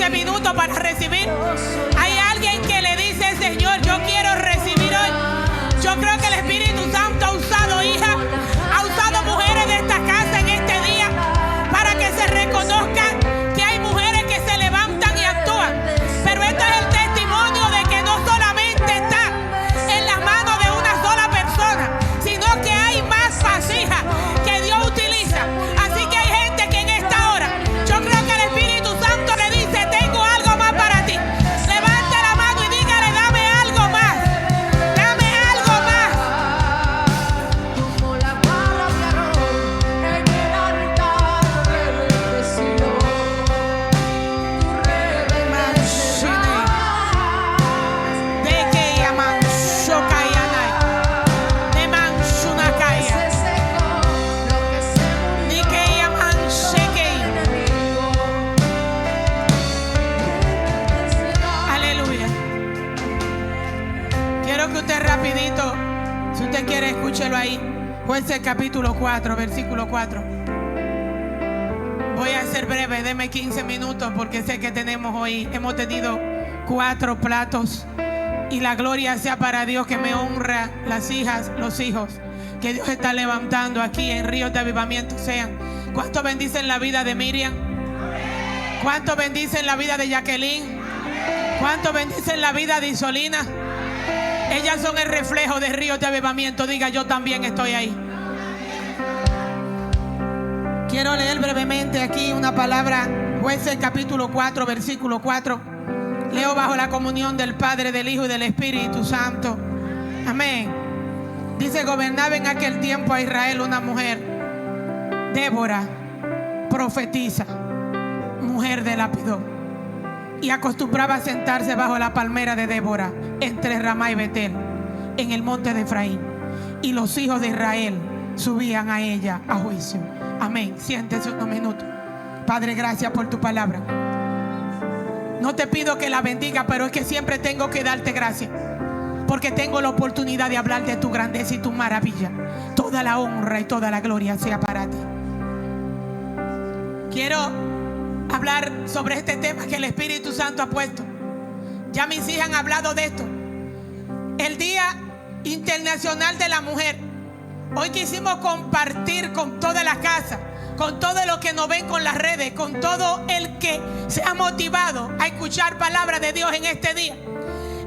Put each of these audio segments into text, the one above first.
15 minutos para recibir. Hay alguien que le dice: Señor, yo quiero recibir hoy. Yo creo que el Espíritu Santo ha usado hijas, ha usado mujeres de esta casa en este día para que se reconozcan que hay mujeres que se levantan y actúan. Pero esto es el testimonio de que no solamente está en las manos de una sola persona, sino que hay más vasijas que Dios utiliza. Así que hay gente que en esta hora, yo creo que el Espíritu Santo le dice: tengo algo más para ti. Levante la mano y dígale: dame algo más. Dame algo más. Como la barra de arroz en el altar bendecido, tú reverencias De que llaman Shokayanai, de Manshunakaya, se secó lo que se murió. ni que llaman Shekei. Aleluya. Quiero que usted rapidito, si usted quiere, escúchelo ahí. Jueces capítulo 4, versículo 4. Voy a ser breve, deme 15 minutos porque sé que hemos tenido 4 platos. Y la gloria sea para Dios, que me honra las hijas, los hijos que Dios está levantando aquí en Ríos de Avivamiento sean. ¿Cuánto bendicen la vida de Miriam? ¿Cuánto bendicen la vida de Jacqueline? ¿Cuánto bendicen la vida de Isolina? Ellas son el reflejo de Ríos de Avivamiento. Diga: yo también estoy ahí. Quiero leer brevemente aquí una palabra. Jueces capítulo 4, versículo 4. Leo bajo la comunión del Padre, del Hijo y del Espíritu Santo. Amén. Dice: gobernaba en aquel tiempo a Israel una mujer, Débora, profetisa, mujer de Lapidot, y acostumbraba a sentarse bajo la palmera de Débora entre Ramá y Betel, en el monte de Efraín. Y los hijos de Israel subían a ella a juicio. Amén. Siéntese unos minutos. Padre, gracias por tu palabra. No te pido que la bendiga, pero es que siempre tengo que darte gracias, porque tengo la oportunidad de hablar de tu grandeza y tu maravilla. Toda la honra y toda la gloria sea para ti. Quiero hablar sobre este tema que el Espíritu Santo ha puesto. Ya mis hijas han hablado de esto. El Día Internacional de la Mujer. Hoy quisimos compartir con toda la casa, con todo lo que nos ven con las redes, con todo el que se ha motivado a escuchar palabra de Dios en este día.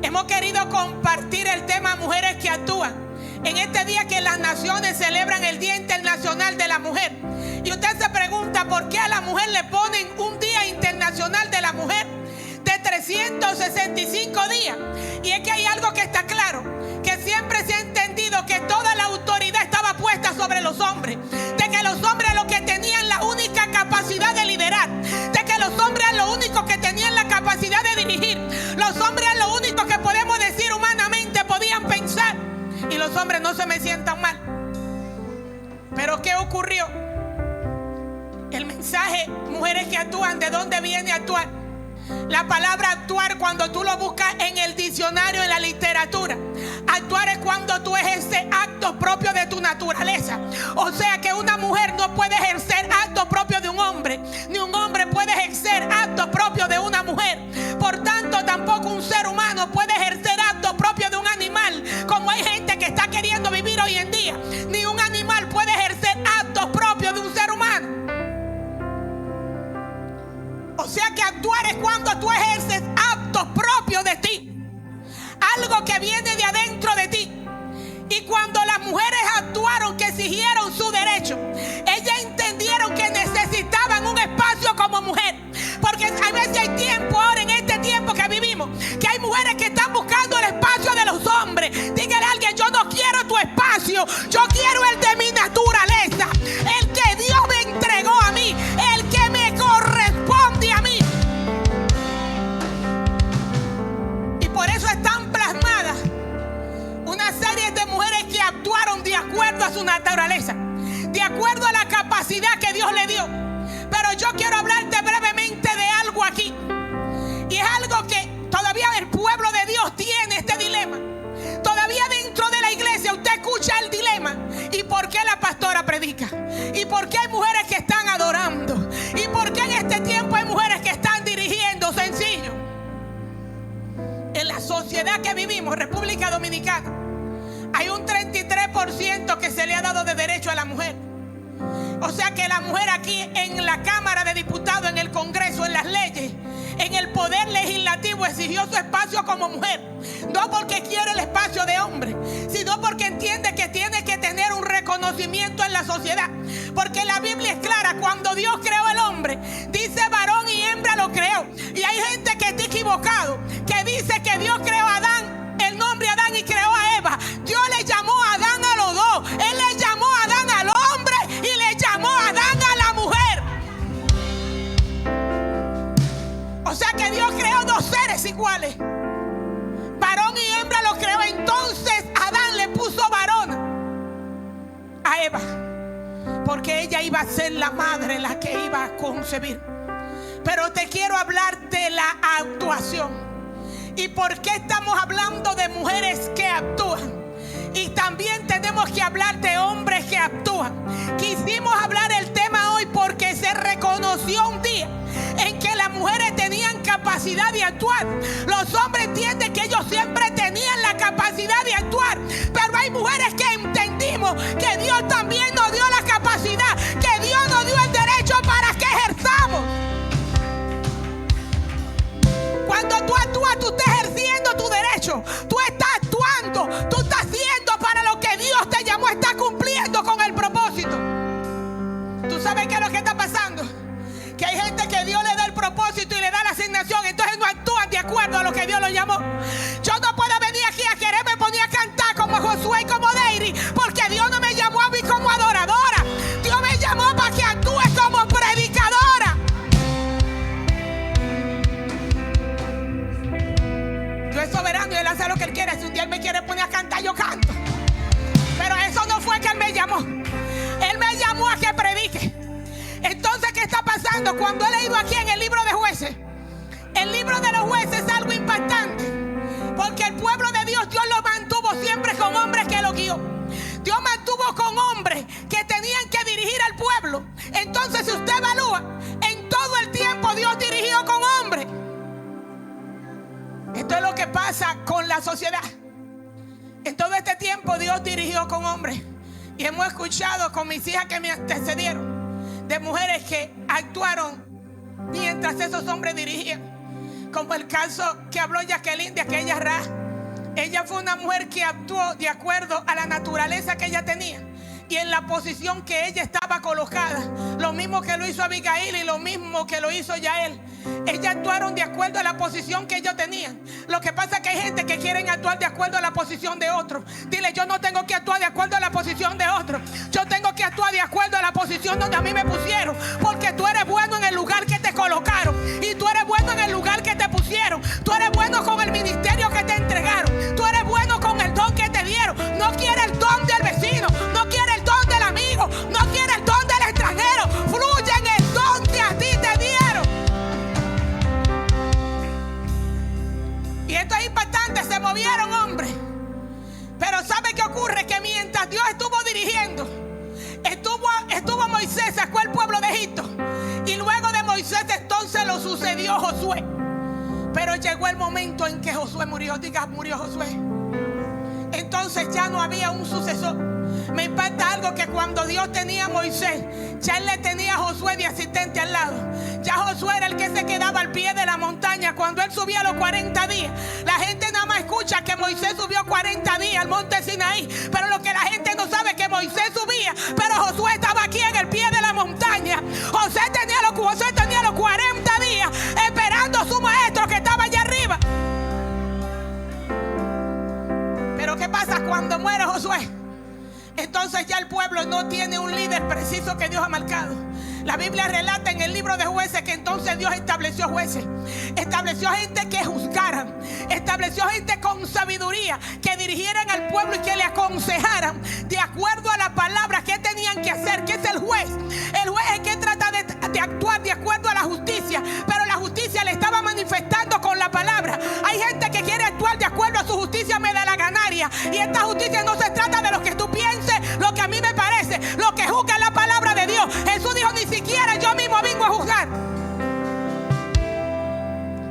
Hemos querido compartir el tema mujeres que actúan en este día que las naciones celebran el Día Internacional de la Mujer. Y usted se pregunta: ¿por qué a la mujer le ponen un Día Internacional de la Mujer de 365 días? Y es que hay algo que está claro, que siempre se ha entendido que toda la autoridad estaba puesta sobre los hombres, de que los hombres lo que tenían la única capacidad de liderar, de que los hombres lo único que tenían la capacidad de dirigir, los hombres lo único que podemos decir humanamente podían pensar. Y los hombres no se me sientan mal, pero ¿qué ocurrió? El mensaje mujeres que actúan, ¿de dónde viene actuar? La palabra actuar, cuando tú lo buscas en el diccionario, en la literatura, actuar es cuando tú ejerces actos propios de tu naturaleza. O sea que una mujer no puede ejercer actos propios de un hombre, ni un hombre puede ejercer actos propios de una mujer. Por tanto, tampoco un ser humano puede ejercer actos propios de un animal, como hay gente que está queriendo vivir hoy en día. Ni un animal puede ejercer actos propios de un ser humano. O sea que actuar es cuando tú ejerces actos propios de ti, algo que viene de adentro de ti. Y cuando las mujeres actuaron, que exigieron su derecho, ellas entendieron que necesitaban un espacio como mujer. Porque a veces hay tiempo, ahora en este tiempo que vivimos, que hay mujeres que están buscando el espacio de los hombres. Dígale a alguien: yo no quiero tu espacio, yo quiero el de mi naturaleza, el que Dios me entregó a mí, el que me corresponde a mí. Y por eso están plasmadas una serie de mujeres que actuaron de acuerdo Dominicana hay un 33% que se le ha dado de derecho a la mujer. O sea que la mujer aquí en la Cámara de Diputados, en el Congreso, en las leyes, en el poder legislativo exigió su espacio como mujer. No porque quiere el espacio de hombre, sino porque entiende que tiene que tener un reconocimiento en la sociedad. Porque la Biblia es clara, cuando Dios creó el hombre, dice varón y hembra lo creó. Y hay gente que está equivocado, que dice que Dios creó a Adán, el nombre Adán, y creó a Eva. Dios le llamó a Adán a los dos. Él le llamó a Adán al hombre y le llamó a Adán a la mujer. O sea que Dios creó dos seres iguales. Varón y hembra lo creó. Entonces Adán le puso varón a Eva, porque ella iba a ser la madre, la que iba a concebir. Pero te quiero hablar de la actuación. ¿Y por qué estamos hablando de mujeres que actúan? Y también tenemos que hablar de hombres que actúan. Quisimos hablar el tema hoy porque se reconoció un día en que las mujeres tenían capacidad de actuar. Los hombres entienden que ellos siempre tenían la capacidad de actuar, pero hay mujeres que entendimos que Dios también nos dio la capacidad, que Dios nos dio el derecho para que ejerzamos. Cuando tú actúas, tú estás ejerciendo tu derecho. Tú estás actuando, tú estás haciendo para lo que Dios te llamó, estás cumpliendo con el propósito. ¿Tú sabes qué es lo que está pasando? Que hay gente que Dios le da el propósito y le da la asignación, entonces no actúan de acuerdo a lo que Dios lo llamó. Yo no puedo venir aquí a quererme poner a cantar como Josué y como Deiri, porque Dios no me llamó a mí como adoradora. Dios me llamó para que actúe como predicadora. Dios es soberano y Él hace lo que Él quiere. Si un día Él me quiere poner a cantar, yo canto. Pero eso no fue que Él me llamó. Él me llamó a que predique. Entonces, ¿qué está pasando? Cuando he leído aquí en el libro de Jueces, el libro de los jueces es algo impactante, porque el pueblo de Dios, Dios lo mantuvo siempre con hombres que lo guió. Dios mantuvo con hombres que tenían que dirigir al pueblo. Entonces, si usted evalúa, en todo el tiempo Dios dirigió con hombres. Esto es lo que pasa con la sociedad. En todo este tiempo Dios dirigió con hombres. Y hemos escuchado con mis hijas que me antecedieron de mujeres que actuaron mientras esos hombres dirigían. Como el caso que habló Jacqueline de aquella Ra. Ella fue una mujer que actuó de acuerdo a la naturaleza que ella tenía y en la posición que ella estaba colocada. Lo mismo que lo hizo Abigail y lo mismo que lo hizo Yael. Ellas actuaron de acuerdo a la posición que ellos tenían. Lo que pasa es que hay gente que quieren actuar de acuerdo a la posición de otro. Dile, yo no tengo que actuar de acuerdo a la posición de otro. Yo tengo que actuar de acuerdo a la posición donde a mí me pusieron. Porque tú eres bueno en el lugar que te colocaron. Y tú eres bueno en el lugar que te pusieron. Tú eres bueno con el ministerio que te entregaron. Tú eres bueno con el don que te dieron. No quieres el don del vecino. No quieres el don del amigo. No quieres el don del extranjero. Fluye en el don que a ti te dieron. Y esto es impactante, se movieron hombres. Pero ¿sabe qué ocurre? Que mientras Dios estuvo dirigiendo, estuvo Moisés, sacó al pueblo de Egipto. Y luego de Moisés entonces lo sucedió Josué. Pero llegó el momento en que Josué murió. Diga, murió Josué. Entonces ya no había un sucesor. Me impacta algo, que cuando Dios tenía a Moisés, ya Él le tenía a Josué de asistente al lado. Ya Josué era el que se quedaba al pie de la montaña cuando él subía los 40 días. La gente nada más escucha que Moisés subió 40 días al monte Sinaí, pero lo que la gente no sabe es que Moisés subía, pero Josué estaba aquí en el pie de la montaña. Josué tenía los 40 días esperando a su maestro que estaba allá arriba. Pero ¿qué pasa cuando muere Josué? Entonces ya el pueblo no tiene un líder preciso que Dios ha marcado. La Biblia relata en el libro de Jueces que entonces Dios estableció jueces. Estableció gente que juzgaran. Estableció gente con sabiduría, que dirigieran al pueblo y que le aconsejaran de acuerdo a la palabra qué tenían que hacer. ¿Qué es el juez? El juez es el que trata de actuar de acuerdo a la justicia, pero la justicia le estaba manifestando con la palabra. Hay gente que quiere actuar de acuerdo a su justicia me da la ganaria, y esta justicia no se trata de lo que tú pienses, lo que a mí me parece, lo que juzga es la palabra de Dios. Jesús dijo, ni siquiera yo mismo vengo a juzgar.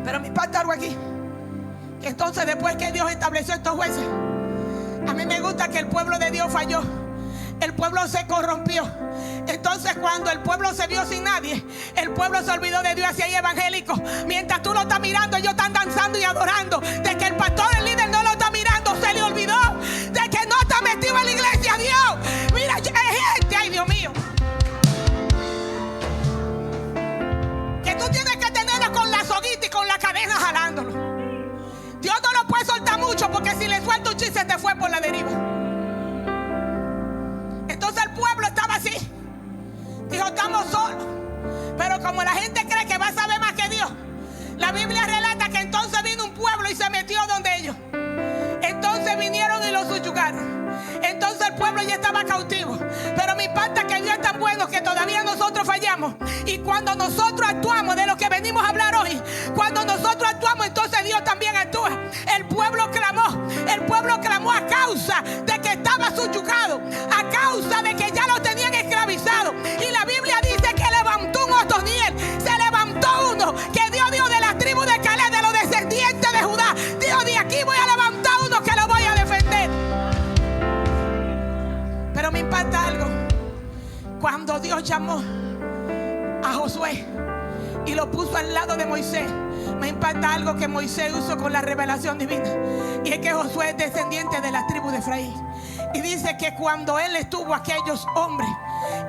Pero me impacta algo aquí, que entonces después que Dios estableció estos jueces, A mí me gusta que el pueblo de Dios falló. El pueblo se corrompió. Entonces cuando el pueblo se vio sin nadie, el pueblo se olvidó de Dios. Así hay evangélicos, mientras tú lo estás mirando, ellos están danzando y adorando. De que el pastor, el líder no lo está mirando, se le olvidó de que no está metido en la iglesia. Dios, mira, hay gente, ay Dios mío, que tú tienes que tenerlo con la soguita y con la cadena jalándolo. Dios no lo puede soltar mucho, porque si le suelta un chiste se te fue por la deriva. Entonces el pueblo estaba así. Dijo, estamos solos. Pero como la gente cree que va a saber más que Dios, la Biblia relata que entonces vino un pueblo y se metió donde ellos. Entonces vinieron y los subyugaron. Entonces el pueblo ya estaba cautivo. Pero me impacta que Dios es tan bueno que todavía nosotros fallamos. Y cuando nosotros actuamos de lo que venimos a hablar hoy, cuando nosotros actuamos, entonces Dios también actúa. El pueblo clamó a causa de que estaba subyugado, a causa de que ya lo tenían esclavizado. Y la Biblia dice que levantó un Otoniel. Se levantó uno que Dios dio de la tribu de Caleb, de los descendientes de Judá. Dios, de aquí voy a levantar uno que lo voy a defender. Pero me impacta algo. Cuando Dios llamó a Josué y lo puso al lado de Moisés, me impacta algo que Moisés usó con la revelación divina. Y es que Josué es descendiente de la tribu de Efraín. Y dice que cuando él estuvo aquellos hombres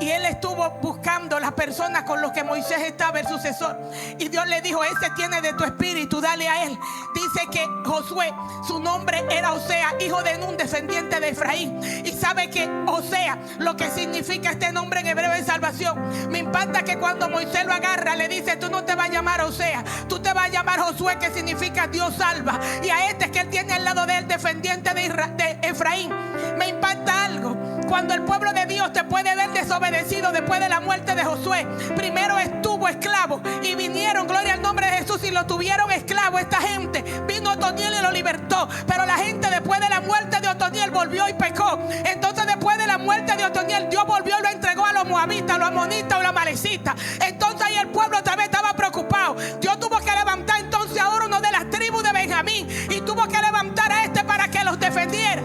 y él estuvo buscando las personas con los que Moisés estaba, el sucesor, y Dios le dijo, ese tiene de tu espíritu, dale a él. Dice que Josué, su nombre era Osea, hijo de Nun, descendiente de Efraín. Y sabe que Osea, lo que significa este nombre en hebreo es salvación. Me impacta que cuando Moisés lo agarra, le dice, tú no te vas a llamar Osea, tú te vas a llamar Josué, que significa Dios salva. Y a este que él tiene al lado de él, descendiente de Efraín. Me impacta algo. Cuando el pueblo de Dios te puede ver desobedecido después de la muerte de Josué, primero estuvo esclavo y vinieron, gloria al nombre de Jesús, y lo tuvieron esclavo. Esta gente vino Otoniel y lo libertó. Pero la gente después de la muerte de Otoniel volvió y pecó. Entonces después de la muerte de Otoniel, Dios volvió y lo entregó a los moabitas, a los amonitas o los amalecitas. Entonces ahí el pueblo otra vez estaba preocupado. Dios tuvo que levantar entonces ahora uno de las tribus de Benjamín y tuvo que levantar a este para que los defendiera.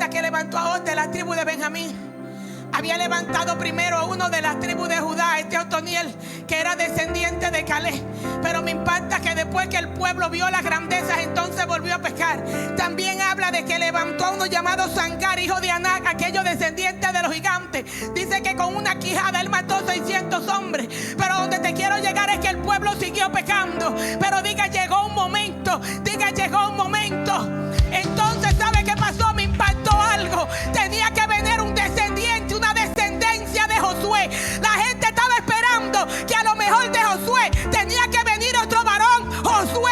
Que levantó a otro de la tribu de Benjamín. Había levantado primero a uno de las tribus de Judá, este Otoniel, que era descendiente de Caleb. Pero me impacta que después que el pueblo vio las grandezas, entonces volvió a pecar. También habla de que levantó a uno llamado Sangar, hijo de Anac, aquellos descendientes de los gigantes. Dice que con una quijada él mató 600 hombres. Pero donde te quiero llegar es que el pueblo siguió pecando. Pero diga, llegó un momento. Diga, llegó un momento. Entonces, ¿sabe qué pasó? Me impactó algo. Tenía que venir un descendiente, una descendencia de Josué. La gente estaba esperando que a lo mejor de Josué tenía que venir otro varón, Josué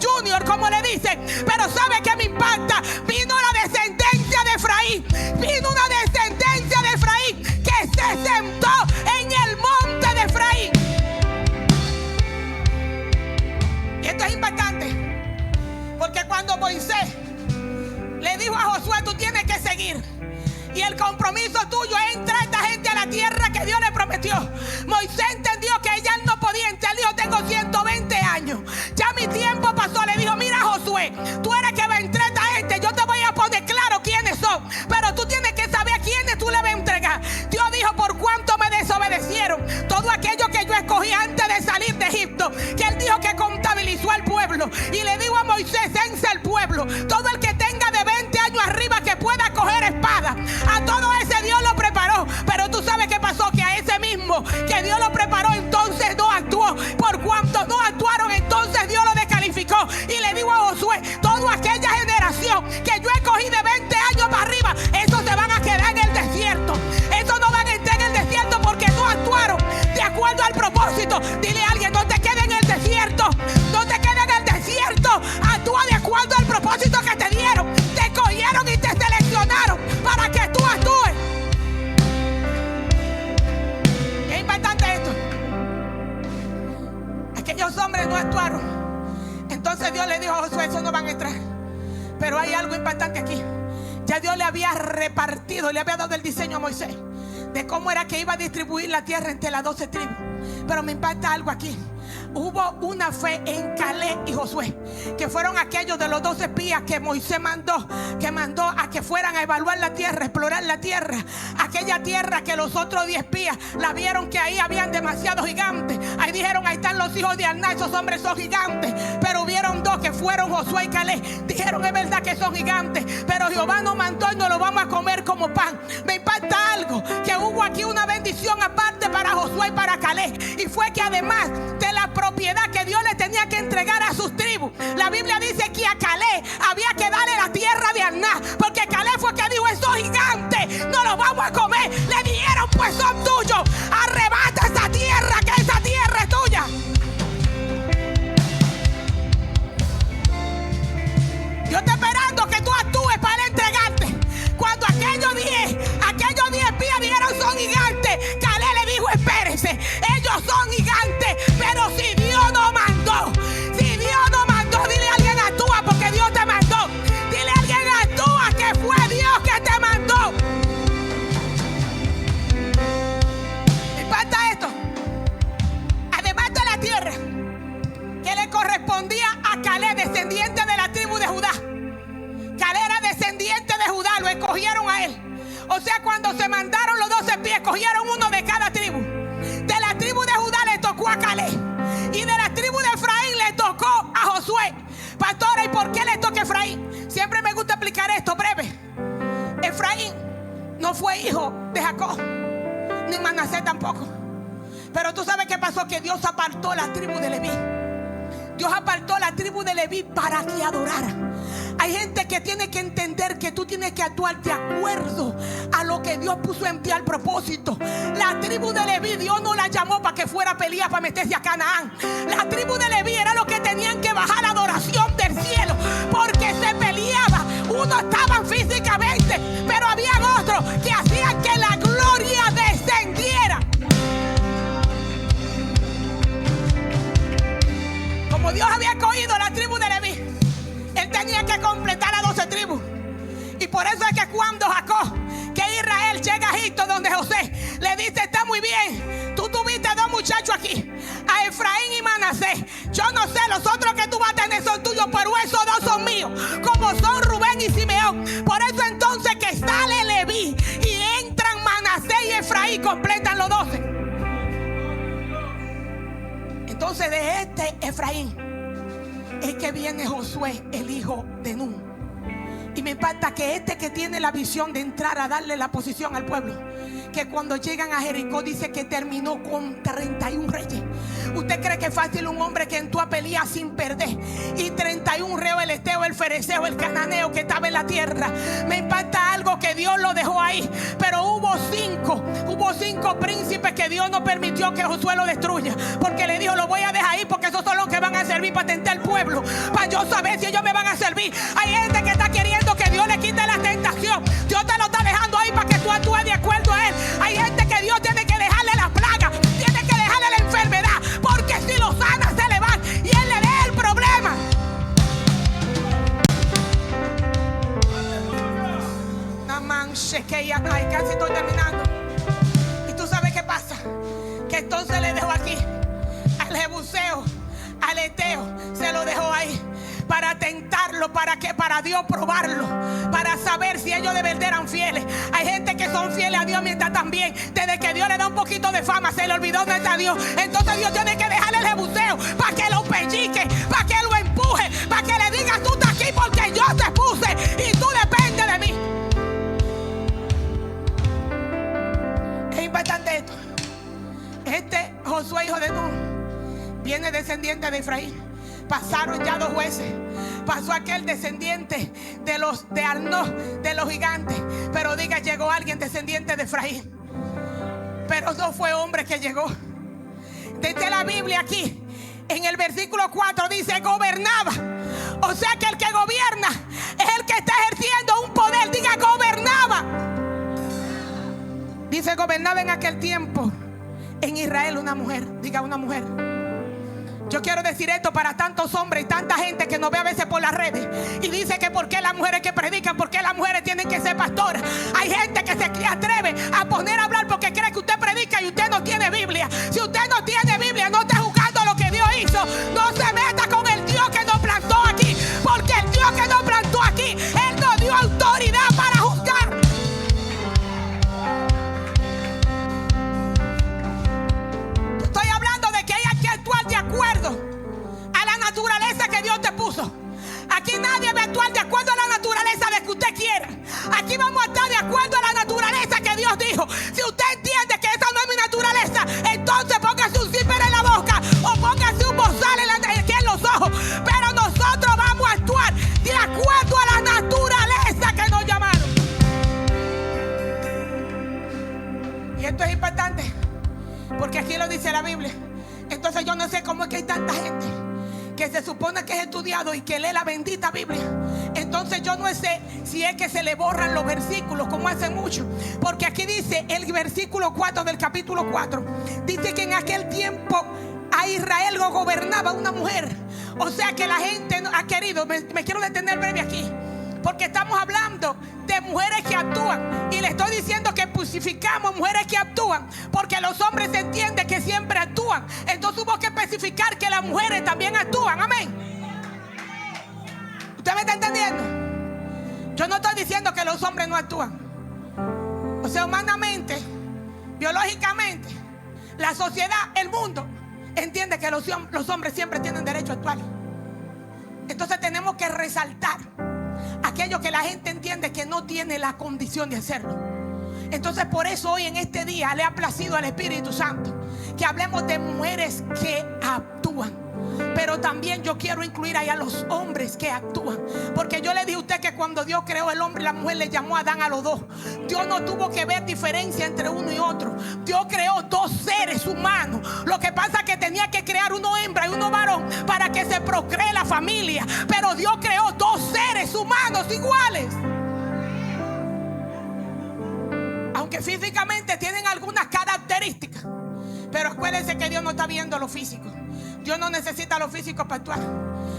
Junior, como le dicen. Pero ¿sabe qué me impacta? Vino la descendencia de Efraín. Vino una descendencia de Efraín que se sentó en el monte de Efraín. Y esto es impactante, porque cuando Moisés le dijo a Josué, tú tienes que seguir, y el compromiso tuyo es entrar a esta gente a la tierra que Dios le prometió. Moisés entendió que ella no podía entrar. Dijo, tengo 120 años, ya mi tiempo pasó. Le dijo, mira Josué, tú eres que va a entrar a esta gente. Yo te voy a poner claro quiénes son, pero tú tienes que saber a quiénes tú le vas a entregar. Dios dijo, por cuánto me desobedecieron, todo aquello que yo escogí antes de salir de Egipto, que él dijo que contabilizó al pueblo. Y le dijo a Moisés, censa el pueblo, todo el que tenga de 20 años arriba que pueda coger espada. A todo ese Dios lo preparó. Pero tú sabes qué pasó, que a ese mismo que Dios lo preparó, entonces no actuó. Por cuanto no actuaron, entonces Dios lo descalificó. Y le digo a Josué, toda aquella generación que yo escogí de 20 años para arriba, esos se van a quedar en el desierto. Esos no van a entrar en el desierto porque no actuaron de acuerdo al propósito. Dile a alguien, no te quedes en el desierto. No te quedes en el desierto. Actúa de acuerdo al propósito que te dieron. Te cogieron y te seleccionaron para que tú actúes. Es importante esto. Aquellos hombres no actuaron. Entonces Dios le dijo a Josué, esos no van a entrar. Pero hay algo importante aquí. Ya Dios le había repartido, le había dado el diseño a Moisés de cómo era que iba a distribuir la tierra entre las 12 tribus. Pero me impacta algo aquí. Hubo una fe en Caleb y Josué, que fueron aquellos de los 12 espías que Moisés mandó a que fueran a evaluar la tierra, explorar la tierra. Aquella tierra que los otros 10 espías la vieron que ahí habían demasiados gigantes. Ahí dijeron, ahí están los hijos de Aná, esos hombres son gigantes. Pero hubieron dos que fueron Josué y Caleb. Dijeron, es verdad que son gigantes, pero Jehová nos mandó y nos lo vamos a comer como pan. Me impacta algo, que hubo aquí una bendición aparte para Josué y para Caleb. Y fue que además de la propiedad que Dios le tenía que entregar a sus tribus, la Biblia dice que a Caleb había que darle la tierra de Aná, porque Caleb fue que dijo, esos gigantes no los vamos a comer. Le dijeron, pues son tuyos, arrebata esa tierra, que esa tierra es tuya. Dios está esperando que tú actúes para entregarte. Cuando aquellos 10 espías dijeron son gigantes, Caleb le dijo, espérese, ellos son gigantes, pero si Dios no mandó, dile a alguien, actúa porque Dios te mandó. Dile a alguien, actúa, que fue Dios que te mandó. ¿Me impacta esto? Además de la tierra que le correspondía a Caleb, descendiente de la tribu de Judá. Caleb era descendiente de Judá, lo escogieron a él. O sea, cuando se mandaron los 12 espías, escogieron uno de cada tribu. De la tribu de Judá le tocó a Caleb, y de la tribu de Efraín le tocó a Josué. Pastora, ¿y por qué le toca a Efraín? Siempre me gusta explicar esto breve. Efraín no fue hijo de Jacob, ni Manasés tampoco. Pero tú sabes qué pasó, que Dios apartó la tribu de Leví. Dios apartó la tribu de Leví para que adorara. Hay gente que tiene que entender que tú tienes que actuar de acuerdo a lo que Dios puso en ti al propósito. La tribu de Leví, Dios no la llamó para que fuera a pelear para meterse a Canaán. La tribu de Leví era lo que tenían que bajar adoración del cielo, porque se peleaba. Unos estaban físicamente, pero habían otros que hacían que la gloria descendiera. Como Dios había escogido la tribu de Leví, Él tenía que completar a 12 tribus. Y por eso es que cuando Jacob, que Israel llega a Egipto, donde José le dice, está muy bien, tú tuviste 2 muchachos aquí, a Efraín y Manasés. Yo no sé, los otros que tú vas a tener son tuyos, pero esos 2 son míos, como son Rubén y Simeón. Por eso entonces que sale Leví y entran Manasés y Efraín, completan los 12. Entonces de este Efraín es que viene Josué, el hijo de Nun. Y me impacta que este que tiene la visión de entrar a darle la posición al pueblo, que cuando llegan a Jericó dice que terminó con 31 reyes. ¿Usted cree que es fácil un hombre que entró a pelear sin perder? Y 31 reos, el eteo, el fereceo, el cananeo que estaba en la tierra. Me impacta algo, que Dios lo dejó ahí, pero hubo 5 príncipes que Dios no permitió que Josué lo destruya, porque le dijo, lo voy a dejar ahí, porque esos son los que van a servir para tentar al pueblo, para yo saber si ellos me van a servir. Hay gente que está queriendo que Dios le quite la tentación. Dios te lo está dejando ahí para que tú actúes de acuerdo a Él. Hay gente que Dios tiene que dejarle la plaga, tiene que dejarle la enfermedad, porque si lo sana se le van y Él le deja el problema. Casi estoy terminando. Y tú sabes qué pasa, que entonces le dejo aquí al Jebuseo, al Eteo, se lo dejó ahí para tentarlo, para que para Dios probarlo, para saber si ellos de verdad eran fieles. Hay gente que son fieles a Dios mientras también, desde que Dios le da un poquito de fama, se le olvidó dónde está Dios. Entonces Dios tiene que dejarle el Jebuseo para que lo pellique, para que lo empuje, para que le diga, tú estás aquí porque yo te puse y tú dependes de mí. Es importante esto. Este Josué, hijo de Nun, viene descendiente de Efraín. Pasaron ya 2 jueces. Pasó aquel descendiente de Arnó, de los gigantes. Pero diga, llegó alguien descendiente de Efraín. Pero no fue hombre que llegó. Desde la Biblia aquí, en el versículo 4 dice gobernaba. O sea que el que gobierna es el que está ejerciendo un poder. Diga, gobernaba. Dice, gobernaba en aquel tiempo en Israel una mujer. Diga, una mujer. Yo quiero decir esto para tantos hombres y tanta gente que nos ve a veces por las redes y dice que por qué las mujeres que predican, por qué las mujeres tienen que ser pastoras. Hay gente que se atreve a poner a hablar porque cree que usted predica y usted no tiene Biblia. Si usted no tiene Biblia, no está jugando lo que Dios Aquí nadie va a actuar de acuerdo a la naturaleza de que usted quiera. Aquí vamos a estar de acuerdo a la naturaleza que Dios dijo. Si usted entiende que esa no es mi naturaleza, entonces póngase un zipper en la boca o póngase un bozal en los ojos. Pero nosotros vamos a actuar de acuerdo a la naturaleza que nos llamaron. Y esto es importante, porque aquí lo dice la Biblia. Entonces yo no sé cómo es que hay tanta gente que se supone que es estudiado y que lee la bendita Biblia. Entonces yo no sé si es que se le borran los versículos como hacen muchos. Porque aquí dice el versículo 4 del capítulo 4. Dice que en aquel tiempo a Israel lo gobernaba una mujer. O sea que la gente ha querido, me quiero detener breve aquí, porque estamos hablando de mujeres que actúan. Y le estoy diciendo que pusificamos mujeres que actúan, porque los hombres entienden que siempre actúan. Entonces hubo que especificar que las mujeres también actúan. Amén. ¿Usted me está entendiendo? Yo no estoy diciendo que los hombres no actúan. O sea, humanamente, biológicamente, la sociedad, el mundo entiende que los hombres siempre tienen derecho a actuar. Entonces tenemos que resaltar aquello que la gente entiende que no tiene la condición de hacerlo. Entonces por eso hoy en este día le ha placido al Espíritu Santo que hablemos de mujeres que actúan. Pero también yo quiero incluir ahí a los hombres que actúan, porque yo le dije a usted que cuando Dios creó el hombre y la mujer, le llamó a Adán a los dos. Dios no tuvo que ver diferencia entre uno y otro. Dios creó dos seres humanos. Lo que pasa es que tenía que crear uno hembra y uno varón para que se procree la familia. Pero Dios creó dos seres humanos iguales, aunque físicamente tienen algunas características. Pero acuérdense que Dios no está viendo lo físico. Dios no necesita lo físico para actuar.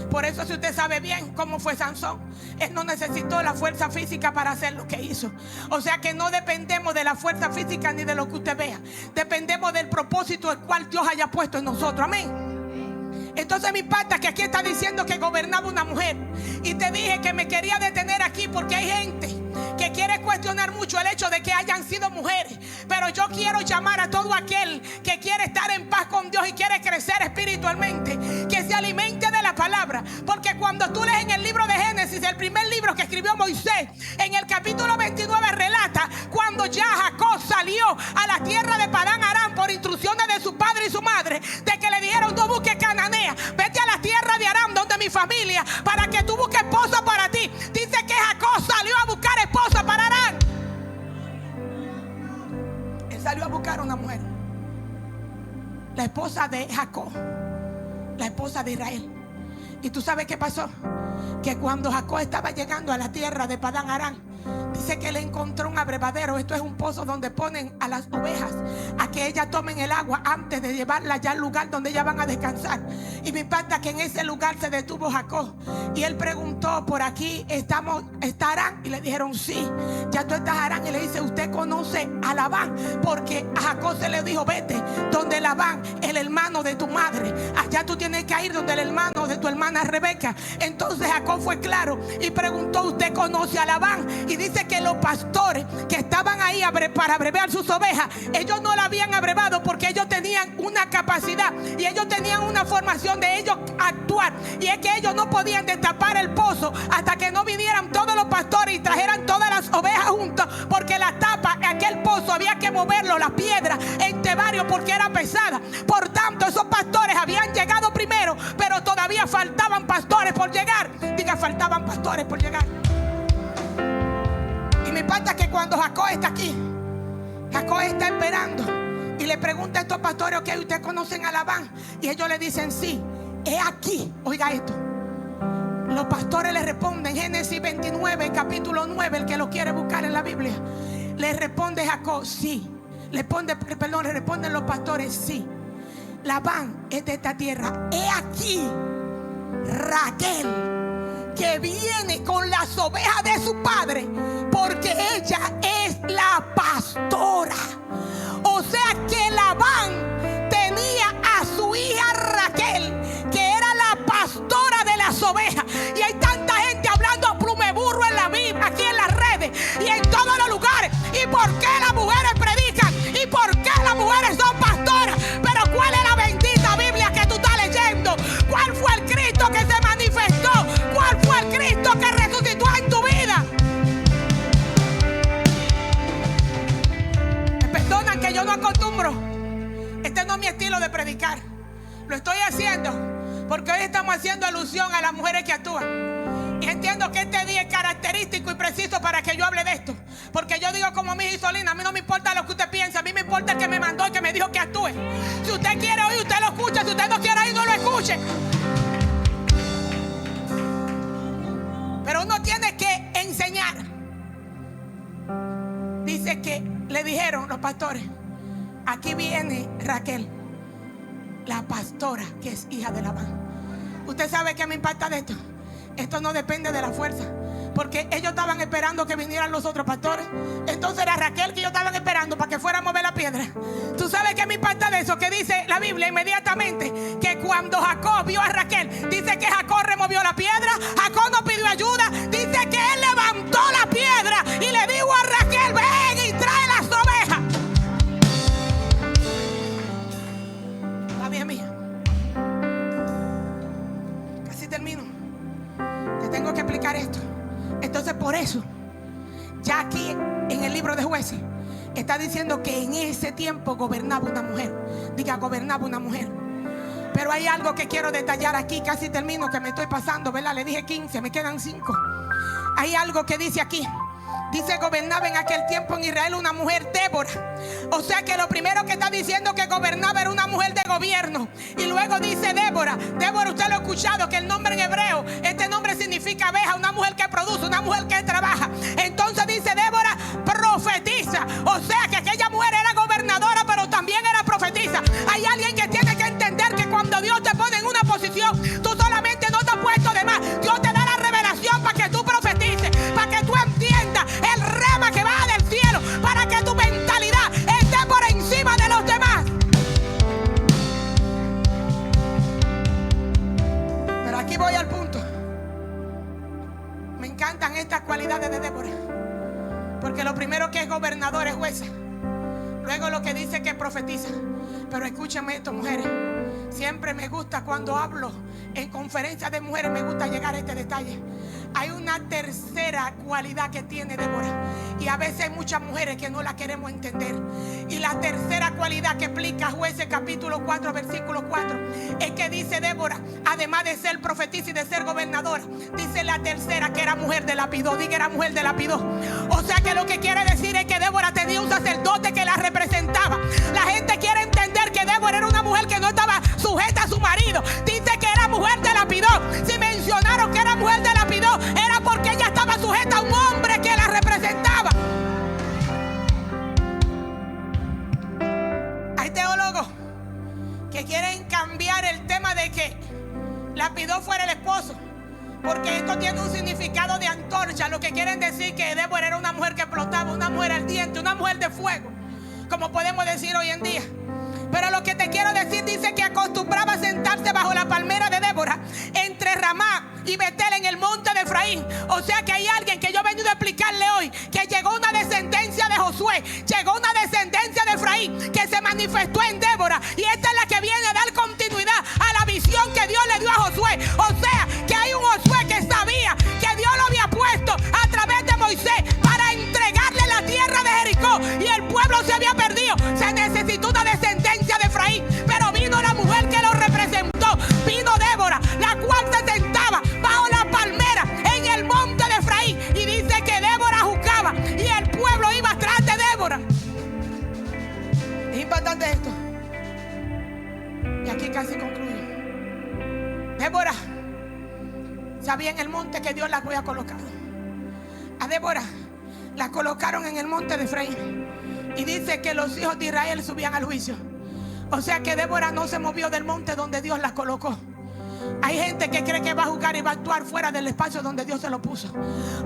Por eso, si usted sabe bien cómo fue Sansón, él no necesitó la fuerza física para hacer lo que hizo. O sea que no dependemos de la fuerza física ni de lo que usted vea. Dependemos del propósito el cual Dios haya puesto en nosotros. Amén. Entonces mi pata que aquí está diciendo que gobernaba una mujer. Y te dije que me quería detener aquí porque hay gente que quiere cuestionar mucho el hecho de que hayan sido mujeres. Pero yo quiero llamar a todo aquel que quiere estar en paz con Dios y quiere crecer espiritualmente, que se alimente de la palabra. Porque cuando tú lees en el libro de Génesis, el primer libro que escribió Moisés, en el capítulo 29 relata cuando ya Jacob salió a la tierra de Padán Aram por instrucciones de su padre y su madre, de que le dijeron: no busques Cananea, vete a la tierra de Aram donde mi familia, para que tú busques esposa para ti. Dice que Jacob salió a buscar esposa para Aram. Él salió a buscar una mujer, la esposa de Jacob, la esposa de Israel. ¿Y tú sabes qué pasó? Que cuando Jacob estaba llegando a la tierra de Padán Aram, dice que le encontró un abrevadero. Esto es un pozo donde ponen a las ovejas a que ellas tomen el agua antes de llevarla ya al lugar donde ellas van a descansar. Y me impacta que en ese lugar se detuvo Jacob. Y él preguntó: ¿por aquí está Aram? Y le dijeron: sí, ya tú estás Aram. Y le dice: ¿usted conoce a Labán? Porque a Jacob se le dijo: vete donde Labán, el hermano de tu madre. Allá tú tienes que ir donde el hermano de tu hermana Rebeca. Entonces Jacob fue claro y preguntó: ¿usted conoce a Labán? Y dice que los pastores que estaban ahí para abrevar sus ovejas, ellos no la habían abrevado porque ellos tenían una capacidad y ellos tenían una formación de ellos actuar. Y es que ellos no podían destapar el pozo hasta que no vinieran todos los pastores y trajeran todas las ovejas juntas, porque la tapa, aquel pozo, había que moverlo, las piedras entre varios, porque era pesada. Por tanto, esos pastores habían llegado primero, pero todavía faltaban pastores por llegar. Diga: faltaban pastores por llegar. Y me impacta que cuando Jacob está aquí, Jacob está esperando y le pregunta a estos pastores: ok, ¿ustedes conocen a Labán? Y ellos le dicen: sí, es aquí. Oiga esto. Los pastores le responden, Génesis 29, capítulo 9, el que lo quiere buscar en la Biblia. Le responde Jacob: sí. Le responden los pastores: sí, Labán es de esta tierra. He aquí Raquel, que viene con las ovejas de su padre, porque ella es la pastora. O sea que Labán tenía a su hija Raquel, que era la pastora de las ovejas. Y hay tanta gente hablando plumeburro en la Biblia, aquí en las redes y en todos los lugares. ¿Y por qué las mujeres predican? ¿Y por qué las mujeres son pastoras? Pero ¿cuál es la bendita Biblia que tú estás leyendo? ¿Cuál fue el Cristo que se manifestó? ¿Cuál fue el Cristo de predicar. Lo estoy haciendo porque hoy estamos haciendo alusión a las mujeres que actúan. Y entiendo que este día es característico y preciso para que yo hable de esto. Porque yo digo como mi Isolina, a mí no me importa lo que usted piensa, a mí me importa el que me mandó y que me dijo que actúe. Si usted quiere oír, usted lo escucha. Si usted no quiere oír, no lo escuche. Pero uno tiene que enseñar. Dice que le dijeron los pastores: aquí viene Raquel, la pastora que es hija de Labán. ¿Usted sabe qué me impacta de esto? Esto no depende de la fuerza, porque ellos estaban esperando que vinieran los otros pastores. Entonces era Raquel que ellos estaban esperando para que fuera a mover la piedra. ¿Tú sabes qué me impacta de eso? Que dice la Biblia inmediatamente que cuando Jacob vio a Raquel, dice que Jacob removió la piedra. Jacob no pidió ayuda. Dice que él levantó la piedra y le dijo a Raquel: ven y trae las ovejas. La vieja mía. Casi termino. Te tengo que explicar esto. Entonces por eso, ya aquí en el libro de Jueces está diciendo que en ese tiempo gobernaba una mujer. Diga, gobernaba una mujer. Pero hay algo que quiero detallar aquí. Casi termino, que me estoy pasando, ¿verdad? Le dije 15, me quedan 5. Hay algo que dice aquí. Dice: gobernaba en aquel tiempo en Israel una mujer, Débora. O sea que lo primero que está diciendo que gobernaba era una mujer de gobierno. Y luego dice Débora. Débora, usted lo ha escuchado, que el nombre en hebreo, este nombre significa abeja, una mujer que produce, una mujer que trabaja. Entonces dice Débora, profetiza. O sea que aquella mujer era gobernadora, pero también era profetisa. Hay alguien que tiene que entender que cuando Dios te pone en una posición, tú solamente no te has puesto de más. Dios te da la revelación para que tú profetices, para que tú entiendas el rema que baja del cielo, para que tu mentalidad esté por encima de los demás. Pero aquí voy al punto. Me encantan estas cualidades de Débora, porque lo primero que es gobernador es jueza. Luego lo que dice que profetiza. Pero escúchenme esto, mujeres. Siempre me gusta cuando hablo en conferencias de mujeres, me gusta llegar a este detalle. Hay una tercera cualidad que tiene Débora, y a veces hay muchas mujeres que no la queremos entender. Y la tercera cualidad que explica Jueces capítulo 4 versículo 4 es que dice Débora, además de ser profetisa y de ser gobernadora, dice la tercera que era mujer de Lapidó. Diga, era mujer de Lapidó. O sea que lo que quiere decir es que Débora tenía un sacerdote que la representaba. La gente quiere entender que Débora era una mujer que no estaba sujeta a su marido. Dice que era mujer de Lapidó. Si mencionaron que era mujer de Lapidó, era porque ella estaba sujeta a un hombre que la representaba. Hay teólogos que quieren cambiar el tema de que Lapidó fuera el esposo, porque esto tiene un significado de antorcha. Lo que quieren decir que Débora era una mujer que explotaba, una mujer ardiente, una mujer de fuego, como podemos decir hoy en día. Pero lo que te quiero decir, dice que acostumbraba a sentarse bajo la palmera de Débora entre Ramá y Betel en el monte de Efraín. O sea que hay alguien que yo he venido a explicarle hoy, que llegó una descendencia de Josué, llegó una descendencia de Efraín que se manifestó en Débora, y esta es la que viene a dar continuidad a la visión que Dios le dio a Josué. O sea que hay un Josué que sabía que Dios lo había puesto a través de Moisés para entregarle la tierra de Jericó, y el pueblo se había perdido. Se necesitó una descendencia de Efraín, pero vino la mujer que lo representó. Vino Débora, la cual se sentaba bajo la palmera en el monte de Efraín, y dice que Débora juzgaba y el pueblo iba atrás de Débora. Es importante esto, y aquí casi concluyo. Débora sabía en el monte que Dios la había colocado. A Débora la colocaron en el monte de Efraín, y dice que los hijos de Israel subían al juicio. O sea que Débora no se movió del monte donde Dios la colocó. Hay gente que cree que va a juzgar y va a actuar fuera del espacio donde Dios se lo puso.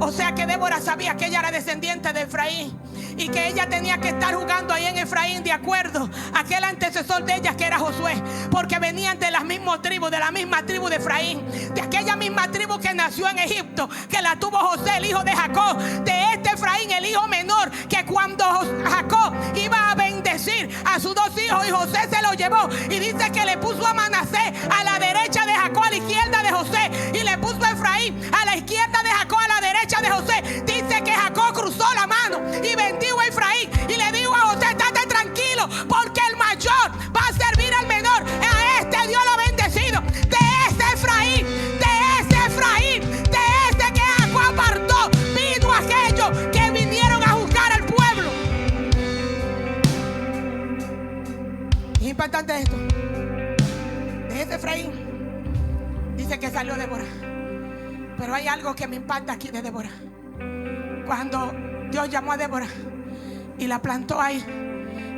O sea que Débora sabía que ella era descendiente de Efraín, y que ella tenía que estar jugando ahí en Efraín de acuerdo a aquel antecesor de ella, que era Josué, porque venían de las mismas tribus, de la misma tribu de Efraín, de aquella misma tribu que nació en Egipto, que la tuvo José, el hijo de Jacob, de este Efraín, el hijo menor, que cuando Jacob iba a bendecir a sus dos hijos y José se lo llevó, y dice que le puso a Manasés a la derecha de Jacob, a la izquierda de José, y le puso a Efraín a la izquierda de Jacob, a la derecha de José. Dice que Jacob cruzó la mano y bendijo a Efraín, y le dijo a José: estate tranquilo, porque el mayor va a servir al menor. De ese Efraín dice que salió Débora. Pero hay algo que me impacta aquí de Débora. Cuando Dios llamó a Débora y la plantó ahí,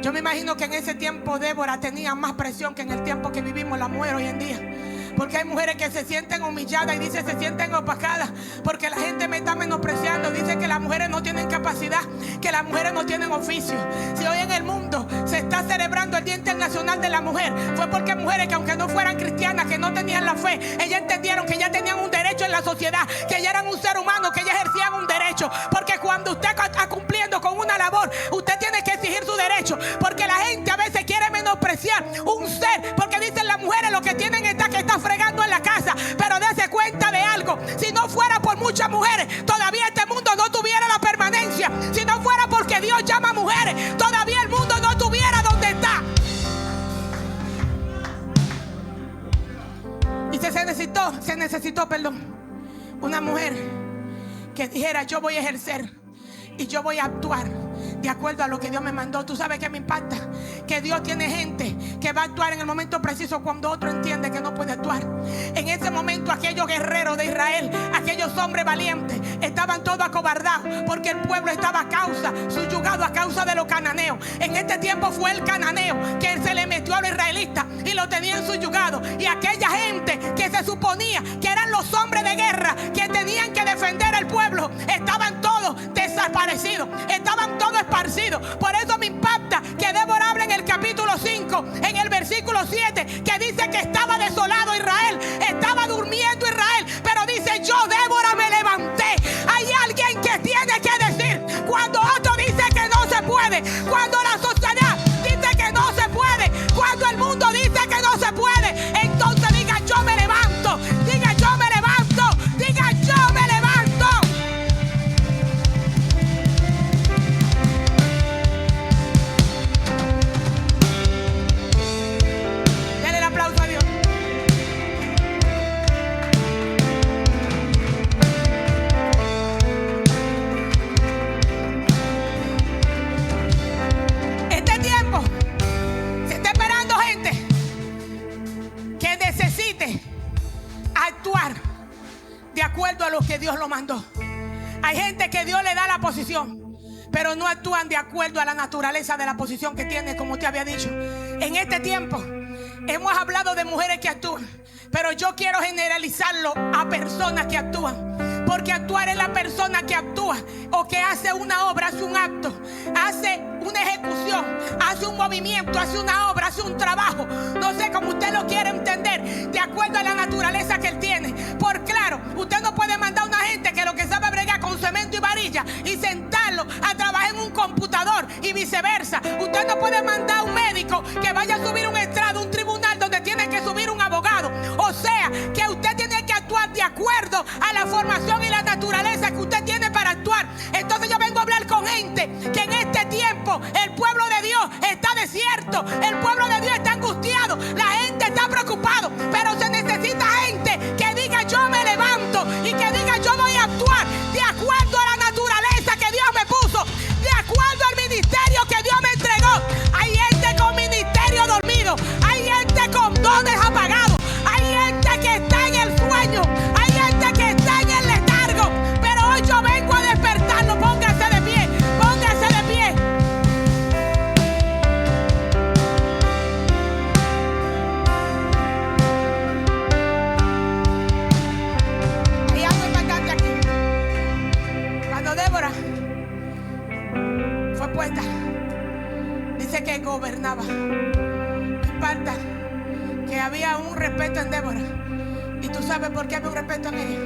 yo me imagino que en ese tiempo Débora tenía más presión que en el tiempo que vivimos la mujer hoy en día. Porque hay mujeres que se sienten humilladas y dicen se sienten opacadas porque la gente me está menospreciando. Dice que las mujeres no tienen capacidad, que las mujeres no tienen oficio. Si hoy en el mundo se está celebrando el Día Internacional de la Mujer, fue porque mujeres que aunque no fueran cristianas, que no tenían la fe, ellas entendieron que ya tenían un derecho en la sociedad, que ya eran un ser humano, que ellas ejercían un derecho. Porque cuando usted está cumpliendo con una labor, usted tiene que exigir su derecho. Porque la gente a veces quiere menospreciar un ser, porque dicen las mujeres lo que tienen que está fregando en la casa. Pero dése cuenta de algo: si no fuera por muchas mujeres, todavía este mundo no tuviera la permanencia. Si no fuera porque Dios llama a mujeres, todavía el mundo no tuviera donde está. Y se necesitó, una mujer que dijera: yo voy a ejercer y yo voy a actuar de acuerdo a lo que Dios me mandó. Tú sabes que me impacta que Dios tiene gente que va a actuar en el momento preciso cuando otro entiende que no puede actuar. En ese momento aquellos guerreros de Israel, aquellos hombres valientes, estaban todos acobardados porque el pueblo estaba subyugado a causa de los cananeos. En este tiempo fue el cananeo que se le metió a los israelitas y lo tenían subyugado. Y aquella gente que se suponía que eran los hombres de guerra que tenían que defender el pueblo, estaban todos desaparecidos, estaban todos esparcidos. Por eso me impacta que Débora habla en el capítulo 5, en el versículo 7, que dice que estaba desolado Israel, estaba durmiendo Israel, pero dice: yo, Débora, me levanté. Hay alguien que tiene que decir cuando otro dice que no se puede, cuando la sociedad dice que no se puede, cuando el mundo dice que no se puede, entonces diga: yo me levanto, diga: yo me levanto, diga: yo me levanto. Denle el aplauso a Dios. Este tiempo se está esperando gente que necesite actuar de acuerdo a lo que Dios lo mandó. Hay gente que Dios le da la posición, pero no actúan de acuerdo a la naturaleza de la posición que tiene, como te había dicho. En este tiempo hemos hablado de mujeres que actúan, pero yo quiero generalizarlo a personas que actúan. Porque actuar es la persona que actúa o que hace una obra, hace un acto, hace una ejecución, hace un movimiento, hace una obra, hace un trabajo. No sé cómo usted lo quiere entender, de acuerdo a la naturaleza que él tiene. Por claro, usted no puede mandar a una gente que lo que sabe bregar con cemento y varilla y sentarlo a trabajar en un computador y viceversa. Usted no puede mandar a un médico que vaya a subir un estrado, un tribunal donde tiene que subir un abogado. O sea, que usted tiene que actuar de acuerdo a la formación y la naturaleza que usted tiene para actuar. Entonces yo vengo a hablar con gente que en este tiempo el pueblo de Dios está desierto, el pueblo de Dios está angustiado, la gente está preocupado, pero se necesita gente que diga: yo me levanto, y que diga: yo voy a actuar de acuerdo a la naturaleza que Dios me puso, de acuerdo al ministerio que Dios me entregó. Hay gente con ministerio dormido, hay gente con dones apagados, hay gente que está en el sueño, hay gente que está en el letargo, pero hoy yo vengo a despertarlo. Póngase de pie, póngase de pie. Hay algo importante aquí. Cuando Débora fue puesta, dice que gobernaba. Importa que había un respeto en Débora. ¿Y tú sabes por qué había un respeto en ella?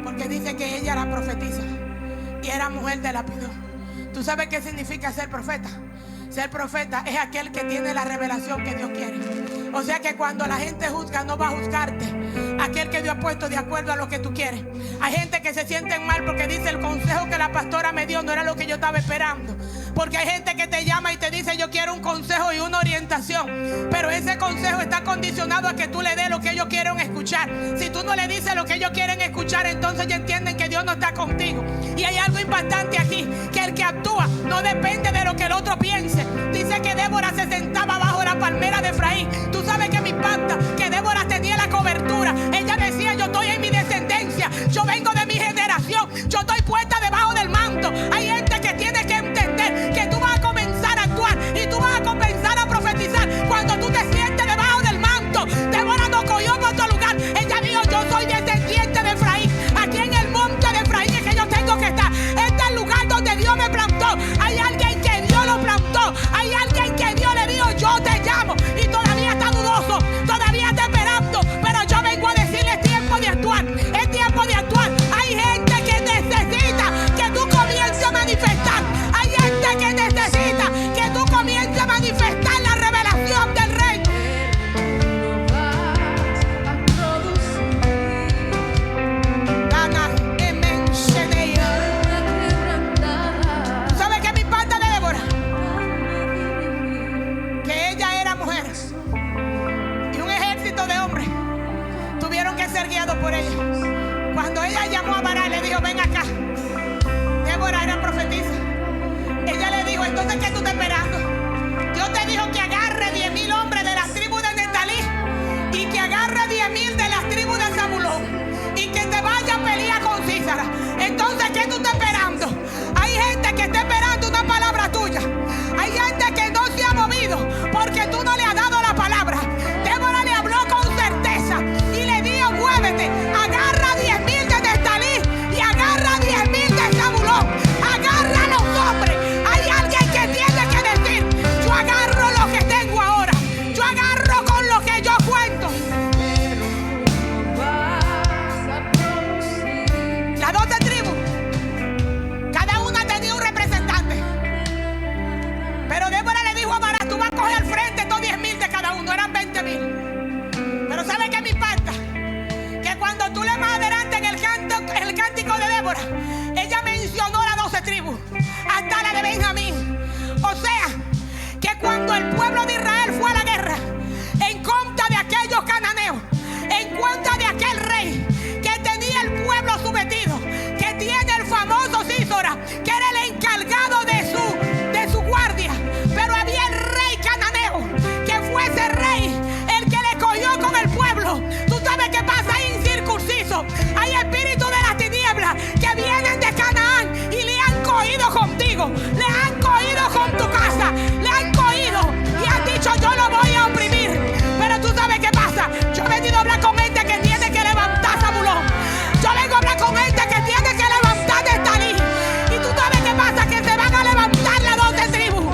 Porque dice que ella era profetisa y era mujer de lapidó. ¿Tú sabes qué significa ser profeta? Ser profeta es aquel que tiene la revelación que Dios quiere. O sea que cuando la gente juzga, no va a juzgarte aquel que Dios ha puesto de acuerdo a lo que tú quieres. Hay gente que se sienten mal porque dice: el consejo que la pastora me dio no era lo que yo estaba esperando. Porque hay gente que te llama y te dice: yo quiero un consejo y una orientación, pero ese consejo está condicionado a que tú le des lo que ellos quieren escuchar. Si tú no le dices lo que ellos quieren escuchar, entonces ya entienden que Dios no está contigo. Y hay algo impactante aquí, que el que actúa no depende de lo que el otro piense. Dice que Débora se sentaba bajo la palmera de Efraín. Tú sabes que me impacta que Débora ser guiado por ella. Cuando ella llamó a Barak, le dijo: ven acá. Débora era profetisa. Ella le dijo: entonces, ¿qué tú estás esperando? Dios te dijo que agarre 10,000 hombres de las tribus de Neftalí y que agarre 10,000 de las tribus de Zabulón y que te vaya a pelear con Sísara. Entonces, ¿qué tú estás esperando? Hay gente que está esperando una palabra tuya. Hay gente que no se ha movido porque tú no le has dado la palabra. Débora le habló con certeza y le dijo: muévete, agarra 10,000 de Neftalí y agarra 10,000 de Zabulón. Agarra a los hombres. Hay alguien que tiene que decir: yo agarro lo que tengo ahora. Yo agarro con lo que yo cuento. Las 12 tribus, cada una tenía un representante. Pero Débora le dijo a Barak: tú vas a coger al frente estos 10,000 de cada uno. Eran 20,000. Pero ¿sabe qué me impacta? Que cuando tú lees más adelante en el cántico de Débora, ella mencionó las 12 tribus, hasta la de Benjamín. O sea, que cuando el pueblo de Israel fue a la guerra en contra de aquellos cananeos, en contra de aquel rey que tenía el pueblo sometido, que tiene el famoso Sísora, que era el encargado de su guardia, pero había el rey cananeo, que fue ese rey el que le cogió con el pueblo. ¿Tú sabes qué pasa? Hay incircuncisos, hay espíritus de las tinieblas que vienen de Canaán y le han cogido contigo, le han cogido con tu casa, le han cogido y han dicho: yo lo voy a oprimir. Pero tú sabes qué pasa. Yo he venido a hablar con gente que tiene que levantar Zabulón. Yo vengo a hablar con gente que tiene que levantar Neftalí. Y tú sabes qué pasa, que se van a levantar las 12 tribus.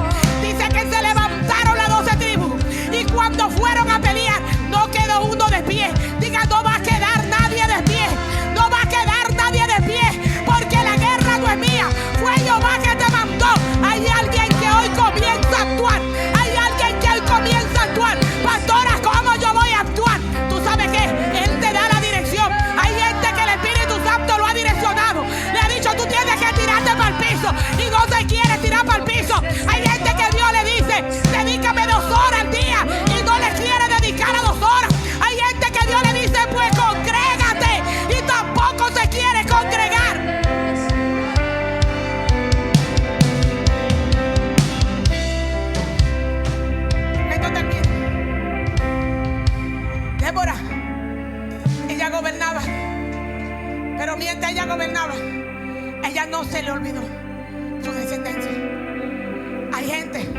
Dice que se levantaron las 12 tribus y cuando fueron a pelear no quedó uno de pie. Diga: no va a quedar nadie de pie. No va a quedar nadie de pie, porque la guerra no es mía, fue Jehová que te mandó. Hay alguien que hoy comienza a actuar. Hay alguien que hoy comienza a actuar. Pastora, ¿cómo yo voy a actuar? Tú sabes que Él te da la dirección. Hay gente que el Espíritu Santo lo ha direccionado. Le ha dicho: tú tienes que tirarte para el piso, y no se quiere tirar para el piso. Hay gente que Dios le dice: dedícame 2 horas al día, y no le quiere dedicar a 2 horas. Hay gente que Dios le dice: pues congrégate, y tampoco se quiere congregar. Esto termina. Débora, ella gobernaba, pero mientras ella gobernaba, ella no se le olvidó su descendencia. Hay gente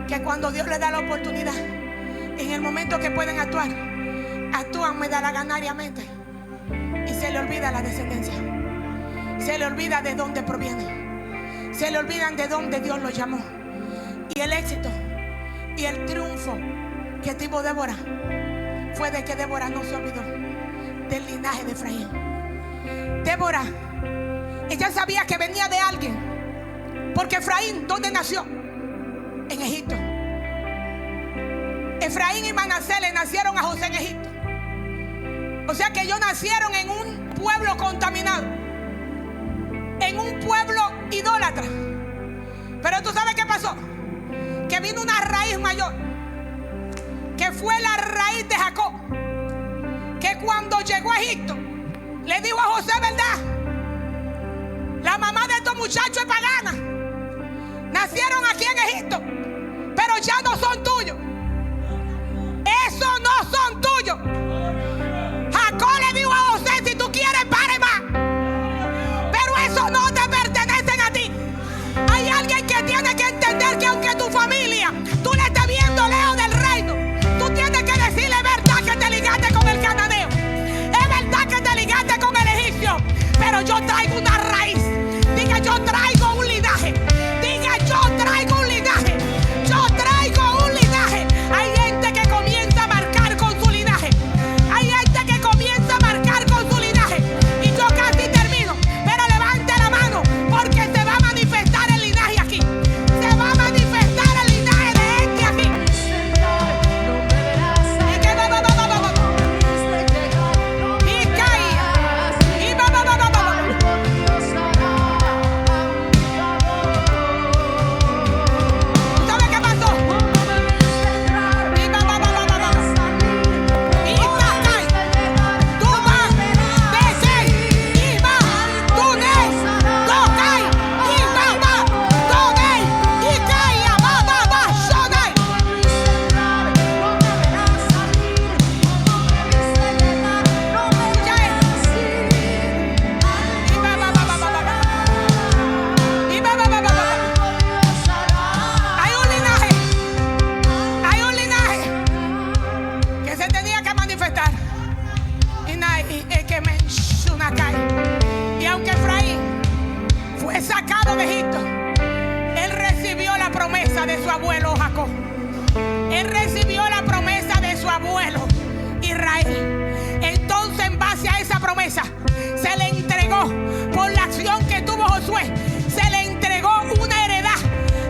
que cuando Dios le da la oportunidad, en el momento que pueden actuar, actúan medalaganariamente y se le olvida la descendencia. Se le olvida de dónde proviene. Se le olvidan de dónde Dios lo llamó. Y el éxito y el triunfo que tuvo Débora fue de que Débora no se olvidó del linaje de Efraín. Débora, ella sabía que venía de alguien, porque Efraín, ¿dónde nació? En Egipto. Efraín y Manasés le nacieron a José en Egipto. O sea que ellos nacieron en un pueblo contaminado, en un pueblo idólatra. Pero tú sabes qué pasó, que vino una raíz mayor, que fue la raíz de Jacob, que cuando llegó a Egipto le dijo a José: verdad, la mamá de estos muchachos es pagana, nacieron aquí en Egipto, pero ya no son tuyos. Esos no son tuyos. Jacob le dijo a José: si tú quieres, pare más, pero esos no te pertenecen a ti. Hay alguien que tiene que entender que aunque tu familia, tú le estés viendo lejos del reino, tú tienes que decirle: es verdad que te ligaste con el cananeo, es verdad que te ligaste con el egipcio, pero yo traigo una raíz. Diga: yo traigo un linaje. Diga: yo traigo un linaje. Yo traigo un linaje. Acay. Y aunque Efraín fue sacado de Egipto, él recibió la promesa de su abuelo Jacob. Él recibió la promesa de su abuelo Israel. Entonces, en base a esa promesa, se le entregó, por la acción que tuvo Josué, se le entregó una heredad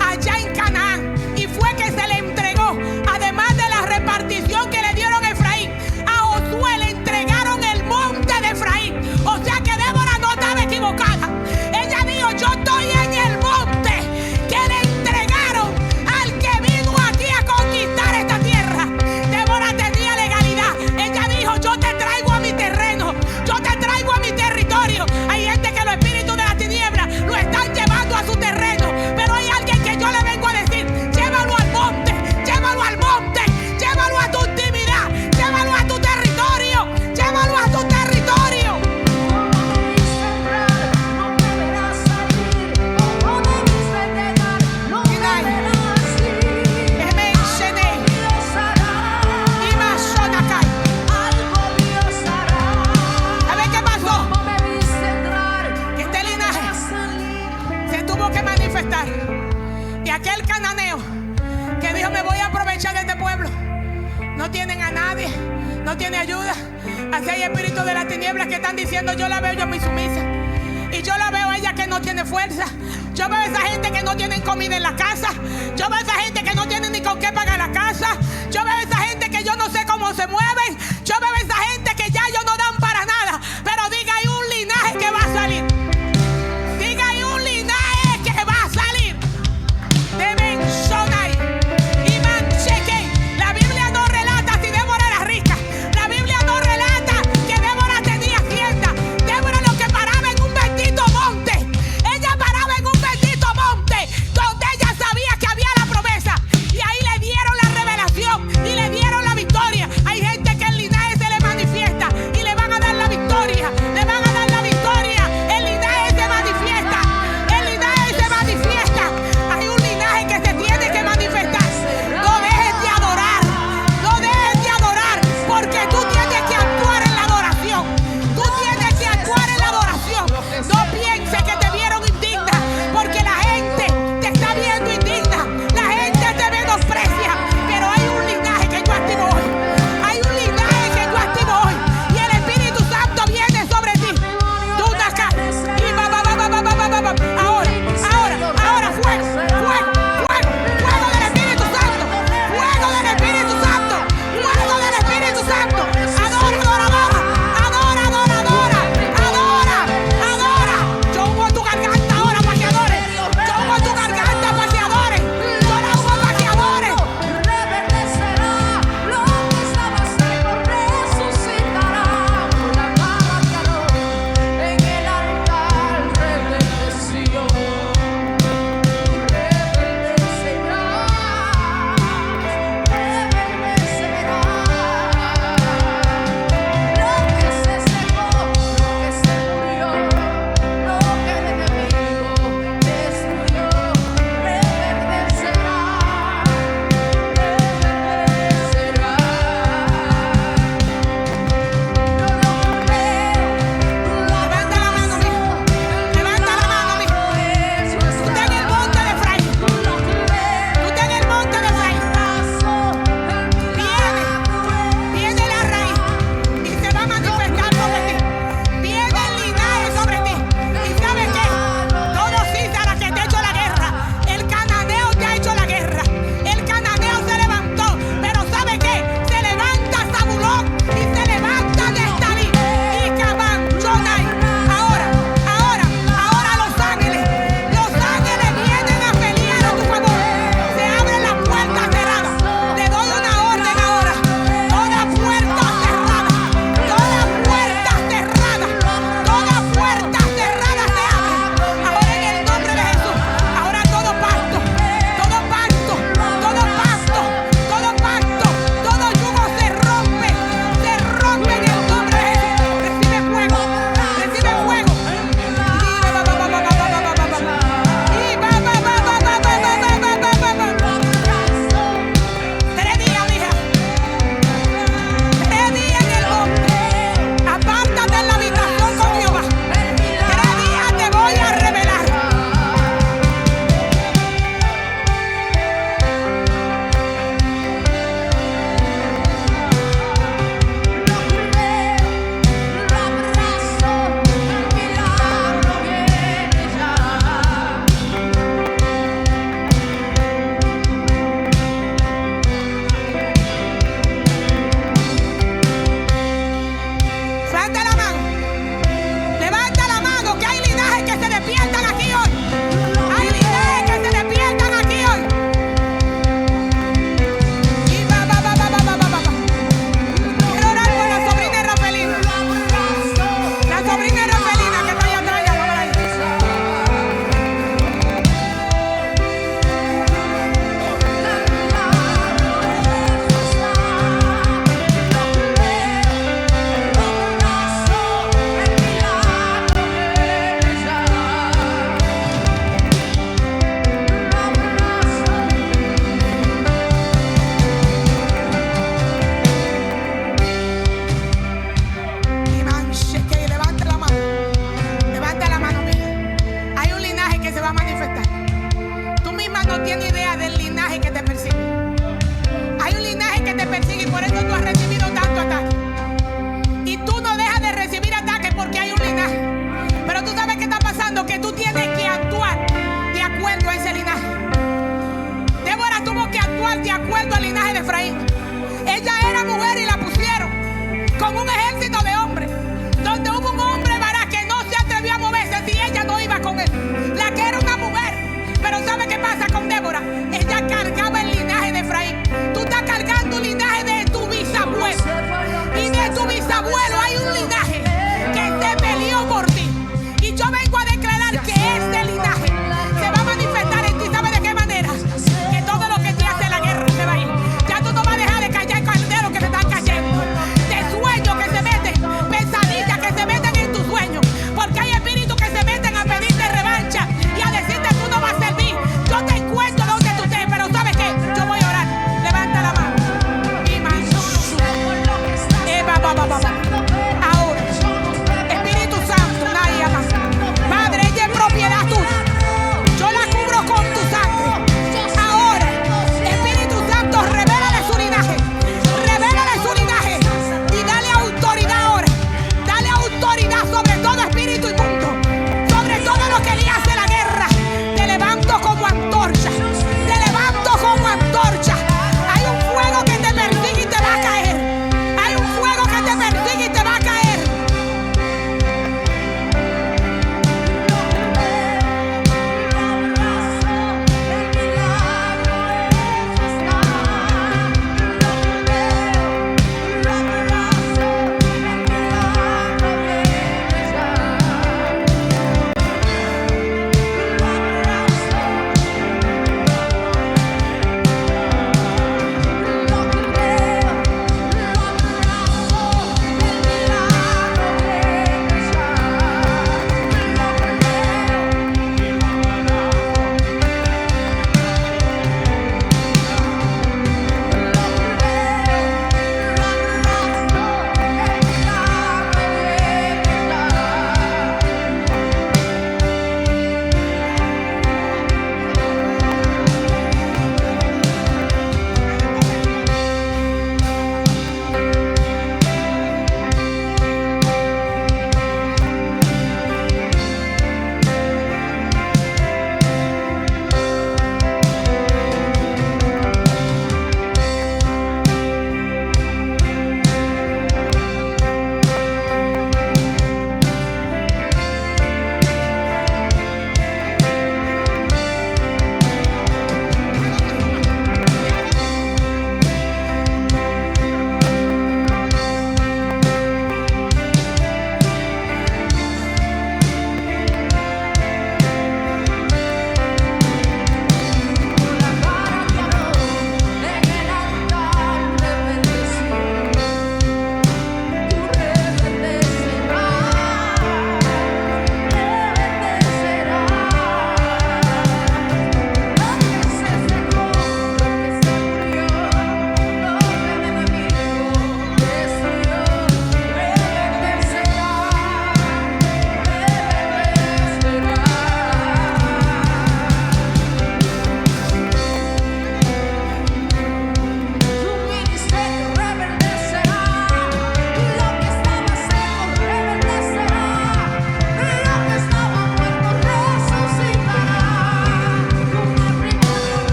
allá en Canaán. Y fue que se le entregó, además de la repartición que le dieron a Efraín, a Josué le entregaron el monte de Efraín. O sea que Débora no estaba equivocada. Ella dijo: yo estoy en el monte que le entregaron al que vino aquí a conquistar esta tierra. Débora tenía legalidad. Ella dijo: yo te traigo a mi terreno, yo te traigo a mi territorio. Hay gente que los espíritus de la tiniebla lo están llevando a su terreno, pero hay alguien que yo le vengo a decir: llévalo al monte, llévalo al monte, llévalo a tu intimidad, llévalo a tu territorio, llévalo a tu territorio. No debiste entrar, no deberás salir. No debiste llegar, no deberás ir. Algo Dios hará, algo Dios hará. ¿Sabes qué pasó? No debiste entrar, Que este linaje deberás salir. se tuvo que manifestar. Y aquel cananeo que dijo: me voy a aprovechar de este pueblo, no tienen a nadie, no tiene ayuda. Así hay espíritus de la tiniebla que están diciendo: yo la veo yo muy sumisa, y yo la veo a ella que no tiene fuerza. Yo veo a esa gente que no tienen comida en la casa. Yo veo a esa gente que no tienen ni con qué pagar la casa. Yo veo a esa gente que yo no sé cómo se mueve.